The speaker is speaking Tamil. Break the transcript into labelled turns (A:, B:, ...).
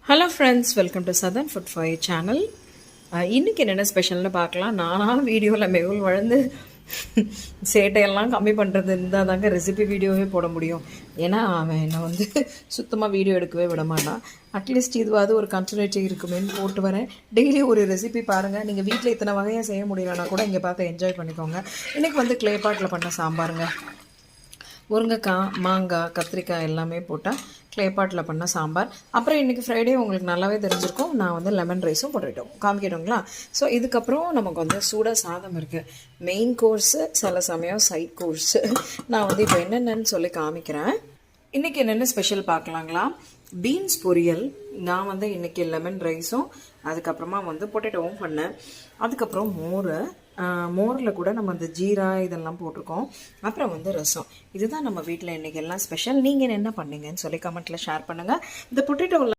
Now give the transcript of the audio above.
A: Hello friends, welcome to southern food five channel. இன்றைக்கி என்னென்ன ஸ்பெஷல்னு பார்க்கலாம். நானாக வீடியோவில் மெகுல் வளர்ந்து சேட்டையெல்லாம் கம்மி பண்ணுறது இருந்தால் தாங்க ரெசிபி வீடியோவே போட முடியும். ஏன்னா அவன் என்னை வந்து சுத்தமாக வீடியோ எடுக்கவே விட மாட்டான். அட்லீஸ்ட் இதுவாது ஒரு கன்டினியூட்டி இருக்குமேன்னு போட்டு வரேன். டெய்லி ஒரு ரெசிபி பாருங்கள். நீங்கள் வீட்டில் இத்தனை வகையாக செய்ய முடியலன்னா கூட இங்கே பார்த்து என்ஜாய் பண்ணிக்கோங்க. இன்றைக்கி வந்து க்ளே பாட்டில் பண்ண சாம்பாருங்க. முருங்கைக்காய், மாங்காய், கத்திரிக்காய் எல்லாமே போட்டால் க்ளே பாட்டில் பண்ண சாம்பார். அப்புறம் இன்றைக்கி ஃப்ரைடே உங்களுக்கு நல்லாவே தெரிஞ்சிருக்கும். நான் வந்து லெமன் ரைஸும் போட்டுவிட்டோம் காமிக்கிட்டோங்களா. ஸோ இதுக்கப்புறம் நமக்கு வந்து சூடாக சாதம் இருக்குது. மெயின் கோர்ஸு, சில சமயம் சைட் கோர்ஸு. நான் வந்து இப்போ என்னென்னு சொல்லி காமிக்கிறேன். இன்றைக்கி என்னென்ன ஸ்பெஷல் பார்க்கலாங்களா. பீன்ஸ் பொரியல், நான் வந்து இன்றைக்கி லெமன் ரைஸும் அதுக்கப்புறமா வந்து பொட்டேட்டோவும் பண்ணேன். அதுக்கப்புறம் மோரில் கூட நம்ம அந்த ஜீரா இதெல்லாம் போட்டிருக்கோம். அப்புறம் வந்து ரசம். இதுதான் நம்ம வீட்டில் இன்றைக்கி எல்லாம் ஸ்பெஷல். நீங்கள் என்ன பண்ணீங்கன்னு சொல்லி கமெண்ட்டில் ஷேர் பண்ணுங்கள். இந்த பொட்டேட்டோவில்